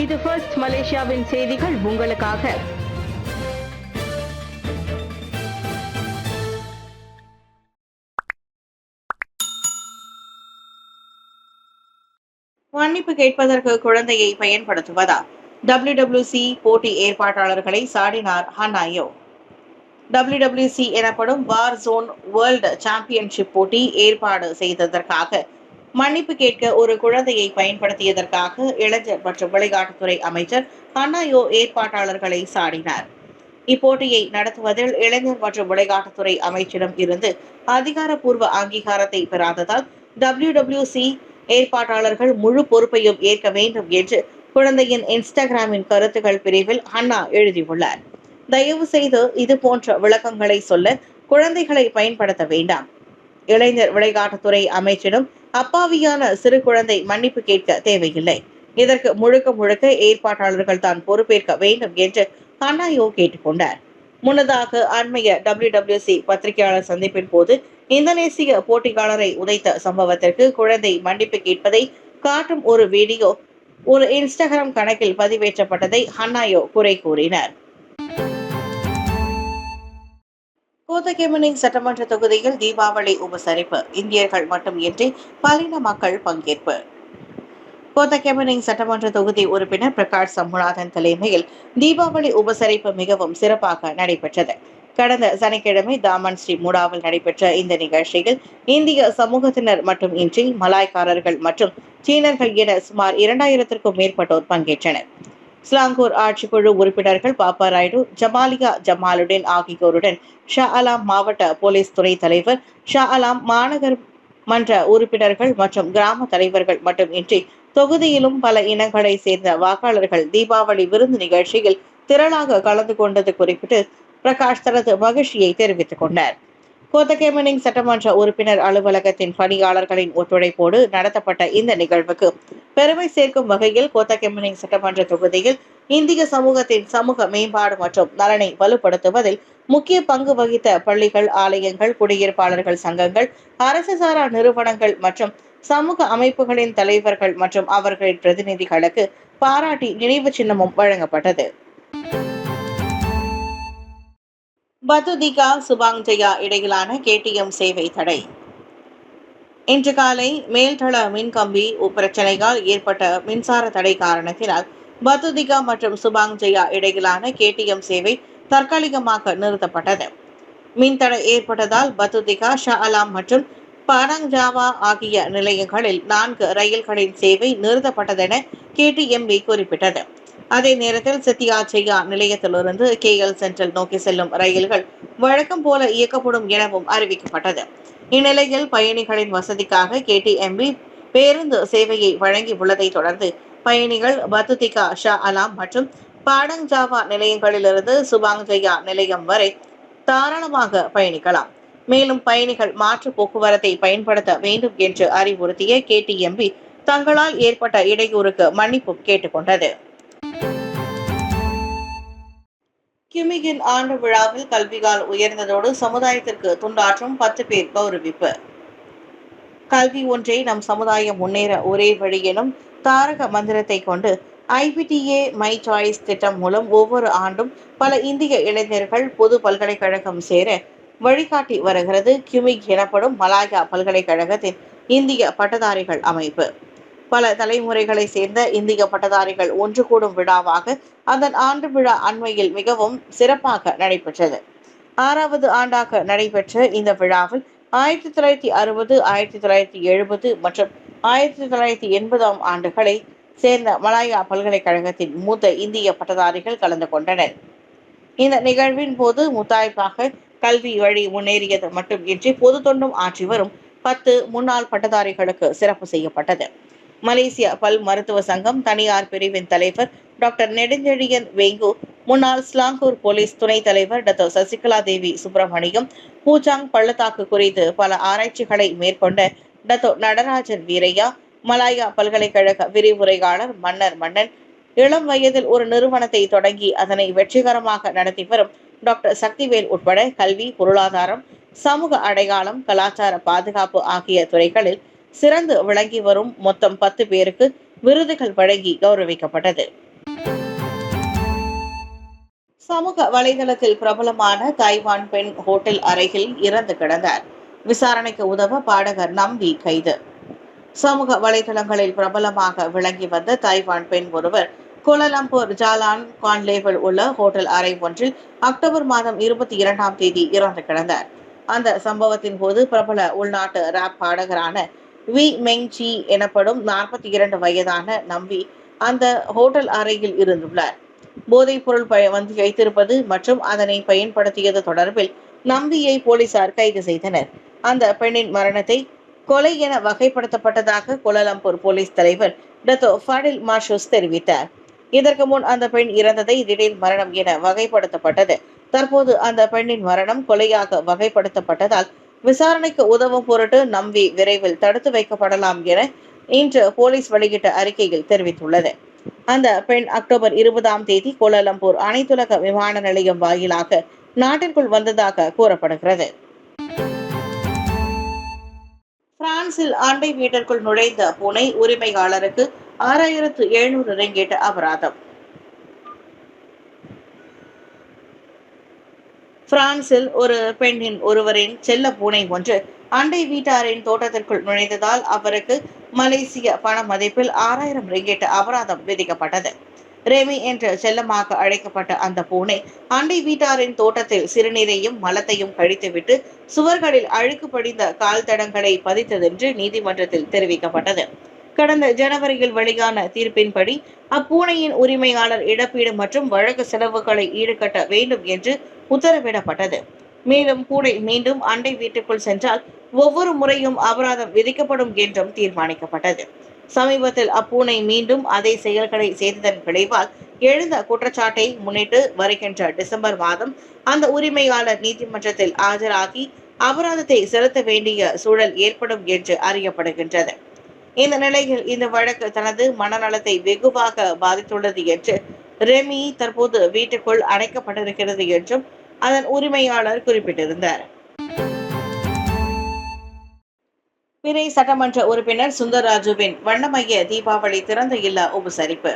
இது ஃபர்ஸ்ட் மலேசியாவின் செய்திகள் உங்களுக்காக. மன்னிப்பு கேட்பதற்கு குழந்தையை பயன்படுத்துவதா? WWC போட்டி ஏற்பாட்டாளர்களை சாடினார் ஹன்னாயோ. WWC எனப்படும் வார் ஜோன் வேர்ல்டு சாம்பியன்ஷிப் போட்டி ஏற்பாடு செய்ததற்காக மன்னிப்பு கேட்க ஒரு குழந்தையை பயன்படுத்தியதற்காக இளைஞர் மற்றும் விளையாட்டுத்துறை அமைச்சர் ஹன்னாயோ ஏற்பாட்டாளர்களை சாடினார். இப்போட்டியை நடத்துவதில் இளைஞர் மற்றும் விளையாட்டுத்துறை அமைச்சிடம் இருந்து அதிகாரப்பூர்வ அங்கீகாரத்தை பெறாததால் WWC ஏற்பாட்டாளர்கள் முழு பொறுப்பையும் ஏற்க வேண்டும் என்று குழந்தையின் இன்ஸ்டாகிராமின் கருத்துக்கள் பிரிவில் ஹன்னா எழுதியுள்ளார். தயவு செய்து இது போன்ற விளக்கங்களை சொல்ல குழந்தைகளை பயன்படுத்த வேண்டாம். இளைஞர் விளையாட்டுத்துறை அமைச்சிடம் அப்பாவியான சிறு குழந்தை மன்னிப்பு கேட்க தேவையில்லை. இதற்கு முழுக்க முழுக்க ஏற்பாட்டாளர்கள் தான் பொறுப்பேற்க வேண்டும் என்று ஹன்னாயோ கேட்டுக்கொண்டார். முன்னதாக அண்மைய WWC பத்திரிகையாளர் சந்திப்பின் போது இந்தோனேசிய போட்டியாளரை உதைத்த சம்பவத்திற்கு குழந்தை மன்னிப்பு கேட்பதை காட்டும் ஒரு வீடியோ ஒரு இன்ஸ்டாகிராம் கணக்கில் பதிவேற்றப்பட்டதை ஹன்னாயோ குறை கூறினார். கோத்தகெமனிங் சட்டமன்ற தொகுதியில் தீபாவளி உபசரிப்பு, இந்தியர்கள் மட்டுமின்றி பல்லின மக்கள் பங்கேற்பு. கோத்தகெமனிங் சட்டமன்ற தொகுதி உறுப்பினர் பிரகாஷ் சம்புநாதன் தலைமையில் தீபாவளி உபசரிப்பு மிகவும் சிறப்பாக நடைபெற்றது. கடந்த சனிக்கிழமை தாமன் ஸ்ரீ மூடாவில் நடைபெற்ற இந்த நிகழ்ச்சியில் இந்திய சமூகத்தினர் மட்டுமின்றி மலாய்க்காரர்கள் மற்றும் சீனர்கள் என சுமார் 2000க்கும் மேற்பட்டோர் பங்கேற்றனர். ஸ்லாங்கூர் ஆட்சிக்குழு உறுப்பினர்கள் பாப்பா ராயுடு, ஜமாலியா ஜமாலுடன் ஆகியோருடன் ஷா அலாம் மாவட்ட போலீஸ் துறை தலைவர், ஷா அலாம் மாநகர் மன்ற உறுப்பினர்கள் மற்றும் கிராம தலைவர்கள் மட்டுமின்றி தொகுதியிலும் பல இனங்களை சேர்ந்த வாக்காளர்கள் தீபாவளி விருந்து நிகழ்ச்சியில் திரளாக கலந்து கொண்டது குறிப்பிட்டு பிரகாஷ் தனது மகிழ்ச்சியை தெரிவித்துக் கொண்டார். கோத்தகெமனிங் சட்டமன்ற உறுப்பினர் அலுவலகத்தின் பணியாளர்களின் ஒத்துழைப்போடு நடத்தப்பட்ட இந்த நிகழ்வுக்கு பெருமை சேர்க்கும் வகையில் கோத்தகெமனிங் சட்டமன்ற தொகுதியில் இந்திய சமூகத்தின் சமூக மேம்பாடு மற்றும் நலனை வலுப்படுத்துவதில் முக்கிய பங்கு வகித்த பள்ளிகள், ஆலயங்கள், குடியிருப்பாளர்கள் சங்கங்கள், அரசு சாரா நிறுவனங்கள் மற்றும் சமூக அமைப்புகளின் தலைவர்கள் மற்றும் அவர்களின் பிரதிநிதிகளுக்கு பாராட்டி நினைவு சின்னமும் வழங்கப்பட்டது. பத்துதிகா சுபாங் ஜயா இடையிலான KTM சேவை தடை. இன்று காலை மேல்தள மின்கம்பி பிரச்சனையால் ஏற்பட்ட மின்சார தடை காரணத்தினால் பத்துதிகா மற்றும் சுபாங் ஜயா இடையிலான KTM சேவை தற்காலிகமாக நிறுத்தப்பட்டது. மின்தடை ஏற்பட்டதால் பத்துதிகா, ஷா அலாம் மற்றும் பாராங் ஜாவா ஆகிய நிலையங்களில் 4 ரயில்களின் சேவை நிறுத்தப்பட்டதென KTMB குறிப்பிட்டது. அதே நேரத்தில் சித்தியா ஜெயா நிலையத்திலிருந்து KL சென்ட்ரல் நோக்கி செல்லும் ரயில்கள் வழக்கம் போல இயக்கப்படும் எனவும் அறிவிக்கப்பட்டது. இந்நிலையில் பயணிகளின் வசதிக்காக KTMB பேருந்து சேவையை வழங்கி உள்ளதை தொடர்ந்து பயணிகள் பத்துதிகா, ஷா அலாம் மற்றும் பாடங் ஜாவா நிலையங்களிலிருந்து சுபாங் ஜயா நிலையம் வரை தாராளமாக பயணிக்கலாம். மேலும் பயணிகள் மாற்று போக்குவரத்தை பயன்படுத்த வேண்டும் என்று அறிவுறுத்திய KTMB தங்களால் ஏற்பட்ட இடையூறுக்கு மன்னிப்பு கேட்டுக்கொண்டது. கிமிகின் ஆண்டு விழாவில் கல்வியால் உயர்ந்ததோடு சமுதாயத்திற்கு துண்டாற்றும் 10 பேர் கௌரவிப்பு. கல்வி ஒன்றே நம் சமுதாயம் முன்னேற ஒரே வழி எனும் தாரக மந்திரத்தை கொண்டு IPTA மை சாய்ஸ் திட்டம் மூலம் ஒவ்வொரு ஆண்டும் பல இந்திய இளைஞர்கள் பொது பல்கலைக்கழகம் சேர வழிகாட்டி வருகிறது கிமிக் எனப்படும் மலாயா பல்கலைக்கழகத்தின் இந்திய பட்டதாரிகள் அமைப்பு. பல தலைமுறைகளை சேர்ந்த இந்திய பட்டதாரிகள் ஒன்று கூடும் விழாவாக அதன் ஆண்டு விழா அண்மையில் மிகவும் சிறப்பாக நடைபெற்றது. 6வது ஆண்டாக நடைபெற்ற இந்த விழாவில் 1960, 1970 மற்றும் 1980 ஆண்டுகளை சேர்ந்த மலாயா பல்கலைக்கழகத்தின் மூத்த இந்திய பட்டதாரிகள் கலந்து கொண்டனர். இந்த நிகழ்வின் போது முத்தாய்ப்பாக கல்வி வழி முன்னேறியது மட்டுமின்றி பொது தொண்டும் ஆற்றி வரும் 10 முன்னாள் பட்டதாரிகளுக்கு சிறப்பு செய்யப்பட்டது. மலேசிய பல் மருத்துவ சங்கம் தனியார் பிரிவின் தலைவர் டாக்டர் நெடுஞ்செழியன் வேங்கு, முன்னாள் ஸ்லாங்கூர் போலீஸ் துணைத் தலைவர் டாக்டர் சசிகலா தேவி சுப்பிரமணியம், பூச்சாங் பள்ளத்தாக்கு குறித்து பல ஆராய்ச்சிகளை மேற்கொண்ட டாக்டர் நடராஜன் வீரையா, மலாயா பல்கலைக்கழக விரிவுரையாளர் மன்னன், இளம் வயதில் ஒரு நிறுவனத்தை தொடங்கி அதனை வெற்றிகரமாக நடத்தி வரும் டாக்டர் சக்திவேல் உட்பட கல்வி, பொருளாதாரம், சமூக அடையாளம், கலாச்சார பாதுகாப்பு ஆகிய துறைகளில் சிறந்து விளங்கி வரும் மொத்தம் 10 பேருக்கு விருதுகள் வழங்கி கௌரவிக்கப்பட்டது. சமூக வலைதளத்தில் பிரபலமான தைவான் பெண் ஹோட்டல் அறையில் இறந்து கிடந்தார். விசாரணைக்கு உதவ பாடகர் நம்பி கைது. சமூக வலைதளங்களில் பிரபலமாக விளங்கி வந்த தைவான் பெண் ஒருவர் கோலாலம்பூர் ஜாலான் கான்லேவில் உள்ள ஹோட்டல் அறை ஒன்றில் அக்டோபர் மாதம் 22ஆம் தேதி இறந்து கிடந்தார். அந்த சம்பவத்தின் போது பிரபல உள்நாட்டு ராப் பாடகரான வி மெங் சி எனப்படும் 42 வயதான நம்பி அந்த ஹோட்டல் அறையில் இருந்துள்ளார். போதைப் பொருள் வைத்திருப்பது மற்றும் அதனை பயன்படுத்தியது தொடர்பில் நம்பியை போலீசார் கைது செய்தனர். அந்த பெண்ணின் மரணத்தை கொலை என வகைப்படுத்தப்பட்டதாக கோலாலம்பூர் போலீஸ் தலைவர் டத்தோ ஃபடில் மாஷூஸ் தெரிவித்தார். இதற்கு முன் அந்த பெண் இறந்ததை திடீர் மரணம் என வகைப்படுத்தப்பட்டது. தற்போது அந்த பெண்ணின் மரணம் கொலையாக வகைப்படுத்தப்பட்டதால் விசாரணைக்கு உதவும் பொருட்டு நம்பி விரைவில் தடுத்து வைக்கப்படலாம் என இன்று போலீஸ் வெளியிட்ட அறிக்கையில் தெரிவித்துள்ளது. அந்த பெண் அக்டோபர் 20ஆம் தேதி கோலாலம்பூர் அனைத்துலக விமான நிலையம் வாயிலாக நாட்டிற்குள் வந்ததாக கூறப்படுகிறது. பிரான்சில் அண்டை வீட்டிற்குள் நுழைந்த பூனை உரிமையாளருக்கு 6700 ரிங்கிட் அபராதம். பிரான்சில் ஒரு பெண்ணின் ஒருவரின் செல்ல பூனை ஒன்று அண்டை வீட்டாரின் தோட்டத்திற்குள் நுழைந்ததால் அவருக்கு மலேசிய பண மதிப்பில் 6000 ரிங்கிட் அபராதம் விதிக்கப்பட்டது. ரெமி என்று செல்லமாக அழைக்கப்பட்ட அந்த பூனை அண்டை வீட்டாரின் தோட்டத்தில் சிறுநீரையும் மலத்தையும் கழித்துவிட்டு சுவர்களில் அழுக்கு படிந்த கால் தடங்களை பதித்ததென்று நீதிமன்றத்தில் தெரிவிக்கப்பட்டது. கடந்த ஜனவரியில் வெளியான தீர்ப்பின்படி அப்பூனையின் உரிமையாளர் இழப்பீடு மற்றும் வழக்கு செலவுகளை ஈடுகட்ட வேண்டும் என்று உத்தரவிடப்பட்டது. மேலும் பூனை மீண்டும் அண்டை வீட்டுக்குள் சென்றால் ஒவ்வொரு முறையும் அபராதம் விதிக்கப்படும் என்றும் தீர்மானிக்கப்பட்டது. சமீபத்தில் அப்பூனை மீண்டும் அதே செயல்களை செய்ததன் விளைவால் எழுந்த குற்றச்சாட்டை முன்னிட்டு வருகின்ற டிசம்பர் மாதம் அந்த உரிமையாளர் நீதிமன்றத்தில் ஆஜராகி அபராதத்தை செலுத்த வேண்டிய சூழல் ஏற்படும் என்று அறியப்படுகின்றது. இந்த நிலையில் இந்த வழக்கு தனது மனநலத்தை வெகுவாக பாதித்துள்ளது என்று ரெமி தற்போது வீட்டுக்குள் அடைக்கப்பட்டிருக்கிறது என்றும் அதன் உரிமையாளர் குறிப்பிட்டிருந்தார். பிறை சட்டமன்ற உறுப்பினர் சுந்தர்ராஜுவின் வண்ணமய தீபாவளி திறந்த இல்ல உபசரிப்பு.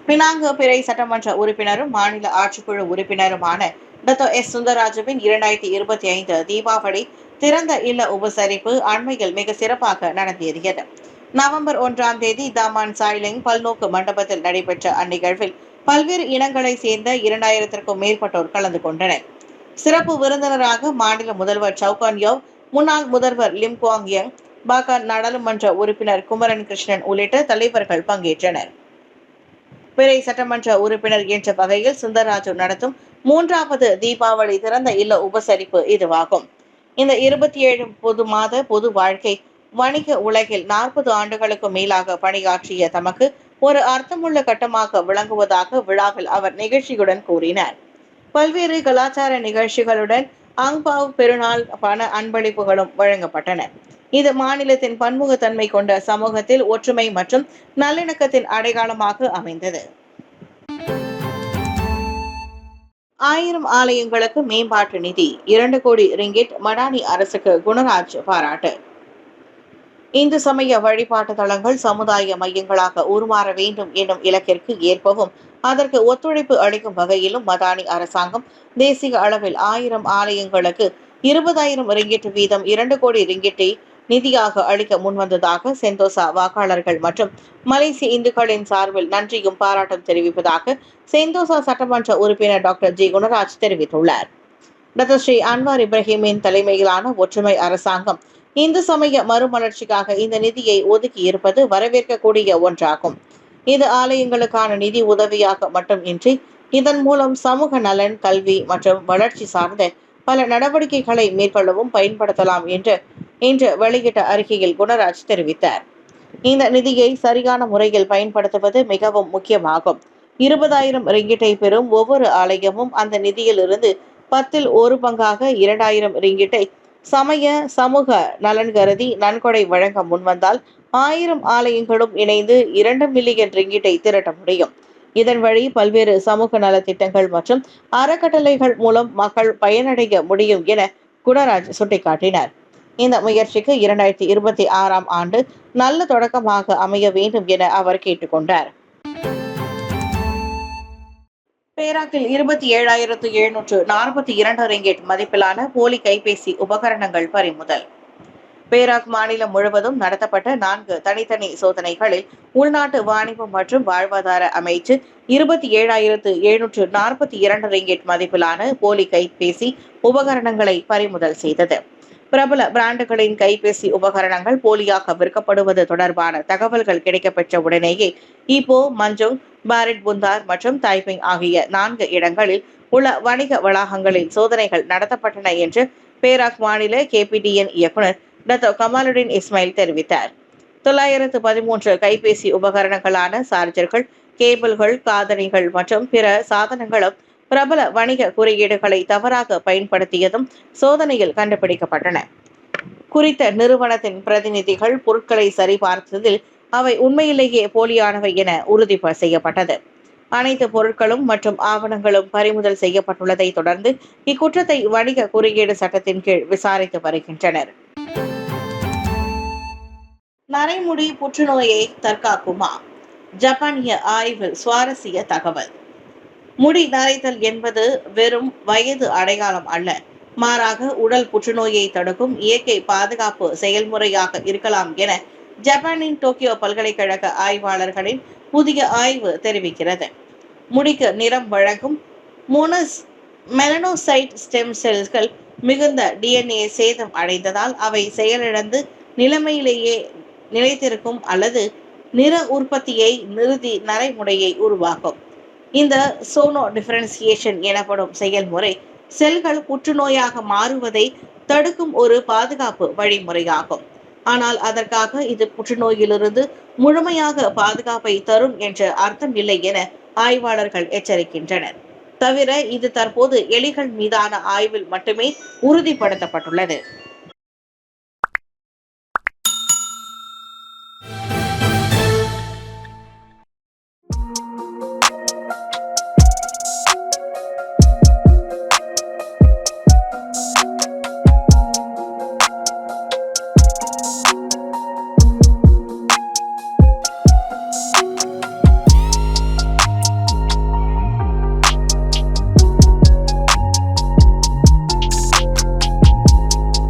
பினாங்கு பிறை சட்டமன்ற உறுப்பினரும் மாநில ஆட்சிக்குழு உறுப்பினருமான டத்தோ எஸ் சுந்தர்ராஜுவின் 2025 தீபாவளி திறந்த இல்ல உபசரிப்பு அண்மையில் மிக சிறப்பாக நடந்தேறியது. நவம்பர் 1ஆம் தேதி தாமான் சாய்லிங் பல்நோக்கு மண்டபத்தில் நடைபெற்ற அந்நிகழ்வில் பல்வேறு இனங்களை சேர்ந்த 2000க்கும் மேற்பட்டோர் கலந்து கொண்டனர். சிறப்பு விருந்தினராக மாநில முதல்வர் சவுகான் யவ், முன்னாள் முதல்வர் லிம் குவாங் யங், பாகான் நாடாளுமன்ற உறுப்பினர் குமரன் கிருஷ்ணன் உள்ளிட்ட தலைவர்கள் பங்கேற்றனர். பிறை சட்டமன்ற உறுப்பினர் என்ற வகையில் சுந்தர்ராஜு நடத்தும் 3வது தீபாவளி திறந்த இல்ல உபசரிப்பு இதுவாகும். இந்த 27 பொது மாத பொது வாழ்க்கை வணிக உலகில் 40 ஆண்டுகளுக்கு மேலாக பணியாற்றிய தமக்கு ஒரு அர்த்தமுள்ள கட்டமாக விளங்குவதாக விழாவில் அவர் நிகழ்ச்சியுடன் கூறினார். பல்வேறு கலாச்சார நிகழ்ச்சிகளுடன் அங்பாவ் பெருநாள் பண அன்பளிப்புகளும் வழங்கப்பட்டன. இது மாநிலத்தின் பன்முகத்தன்மை கொண்ட சமூகத்தில் ஒற்றுமை மற்றும் நல்லிணக்கத்தின் அடையாளமாக அமைந்தது. 1000 ஆலயங்களுக்கு மேம்பாட்டு நிதி 2 கோடி ரிங்கிட் மடானி அரசுக்கு குணராஜ் பாராட்டு. இந்து சமய வழிபாட்டு தலங்கள் சமுதாய மையங்களாக உருமாற வேண்டும் என்னும் இலக்கிற்கு ஏற்பவும் அதற்கு ஒத்துழைப்பு அளிக்கும் வகையிலும் மடானி அரசாங்கம் தேசிய அளவில் 1000 ஆலயங்களுக்கு 20,000 ரிங்கிட் வீதம் 2 கோடி ரிங்கிட்டை நிதியாக அளிக்க முன்வந்ததாக செந்தோசா வாக்காளர்கள் மற்றும் மலேசிய இந்துக்களின் சார்பில் நன்றியும் பாராட்டும் தெரிவிப்பதாக செந்தோசா சட்டமன்ற உறுப்பினர் டாக்டர் ஜி குணராஜ் தெரிவித்துள்ளார். டாக்டர் ஸ்ரீ அன்வார் இப்ராஹிமின் தலைமையிலான ஒற்றுமை அரசாங்கம் இந்து சமய மறுமலர்ச்சிக்காக இந்த நிதியை ஒதுக்கி இருப்பது வரவேற்கக்கூடிய ஒன்றாகும். இது ஆலயங்களுக்கான நிதி உதவியாக மட்டுமின்றி இதன் மூலம் சமூக நலன், கல்வி மற்றும் வளர்ச்சி சார்ந்த பல நடவடிக்கைகளை மேற்கொள்ளவும் பயன்படுத்தலாம் என்று இன்று வெளியிட்ட அறிக்கையில் குணராஜ் தெரிவித்தார். இந்த நிதியை சரியான முறையில் பயன்படுத்துவது மிகவும் முக்கியமாகும். 20,000 ரிங்கிட்டை பெறும் ஒவ்வொரு ஆலயமும் அந்த நிதியிலிருந்து 10ல் 1 பங்காக 2,000 ரிங்கிட்டை சமய சமூக நலன் கருதி நன்கொடை வழங்க முன்வந்தால் 1000 ஆலயங்களும் இணைந்து 2 மில்லியன் ரிங்கிட்டை திரட்ட முடியும். இதன் வழி பல்வேறு சமூக நலத்திட்டங்கள் மற்றும் அறக்கட்டளைகள் மூலம் மக்கள் பயனடைய முடியும் என குணராஜ் சுட்டிக்காட்டினார். இந்த முயற்சிக்கு 2026ஆம் ஆண்டு நல்ல தொடக்கமாக அமைய வேண்டும் என அவர் கேட்டுக்கொண்டார். பேராக்கில் 27,742 ரிங்கெட் மதிப்பிலான போலி கைபேசி உபகரணங்கள் பறிமுதல். பேராக் மாநிலம் முழுவதும் நடத்தப்பட்ட 4 தனித்தனி சோதனைகளில் உள்நாட்டு வாணிபம் மற்றும் வாழ்வாதார அமைச்சு 27,742 ரிங்கெட் மதிப்பிலான போலி கைபேசி உபகரணங்களை பறிமுதல் செய்தது. பிரபல பிராண்டுகளின் கைபேசி உபகரணங்கள் போலியாக விற்கப்படுவது தொடர்பான தகவல்கள் கிடைக்கப்பெற்ற உடனேயே ஈப்போ, மஞ்சுங், பாரிட் புந்தார் மற்றும் தைபிங் ஆகிய 4 இடங்களில் உள்ள வணிக வளாகங்களில் சோதனைகள் நடத்தப்பட்டன என்று பேராக் மாநில KPDN இயக்குநர் டாக்டர் கமாலுddin இஸ்மாயில் தெரிவித்தார். 913 கைபேசி உபகரணங்களான சார்ஜர்கள், கேபிள்கள், காதணிகள் மற்றும் பிற சாதனங்களும் பிரபல வணிக குறியீடுகளை தவறாக பயன்படுத்தியதும் சோதனையில் கண்டுபிடிக்கப்பட்டன. குறித்த நிறுவனத்தின் பிரதிநிதிகள் பொருட்களை சரிபார்த்ததில் அவை உண்மையிலேயே போலியானவை என உறுதி செய்யப்பட்டது. அனைத்து பொருட்களும் மற்றும் ஆவணங்களும் பறிமுதல் செய்யப்பட்டுள்ளதை தொடர்ந்து இக்குற்றத்தை வணிக குறியீடு சட்டத்தின் கீழ் விசாரித்து வருகின்றனர். நரைமுடி புற்றுநோயை தற்காக்குமா? ஜப்பானிய ஆய்வில் சுவாரஸ்ய தகவல். முடி நரைத்தல் என்பது வெறும் வயது அடையாளம் அல்ல, மாறாக உடல் புற்றுநோயை தடுக்கும் இயற்கை பாதுகாப்பு செயல்முறையாக இருக்கலாம் என ஜப்பானின் டோக்கியோ பல்கலைக்கழக ஆய்வாளர்களின் புதிய ஆய்வு தெரிவிக்கிறது. முடிக்கு நிறம் வழங்கும் மெலனோசைட் ஸ்டெம் செல்கள் மிகுந்த DNA சேதம் அடைந்ததால் அவை செயலிழந்து நிலைமையிலேயே நிலைத்திருக்கும் அல்லது நிற உற்பத்தியை நிறுத்தி நரைமுடியை உருவாக்கும். இந்த சோனோ டிஃபரன்சியேஷன் எனப்படும் செயல்முறை செல்கள் புற்றுநோயாக மாறுவதை தடுக்கும் ஒரு பாதுகாப்பு வழிமுறையாகும். ஆனால் அதற்காக இது புற்றுநோயிலிருந்து முழுமையாக பாதுகாப்பை தரும் என்ற அர்த்தம் இல்லை என ஆய்வாளர்கள் எச்சரிக்கின்றனர். தவிர இது தற்போது எலிகள் மீதான ஆய்வில் மட்டுமே உறுதிப்படுத்தப்பட்டுள்ளது.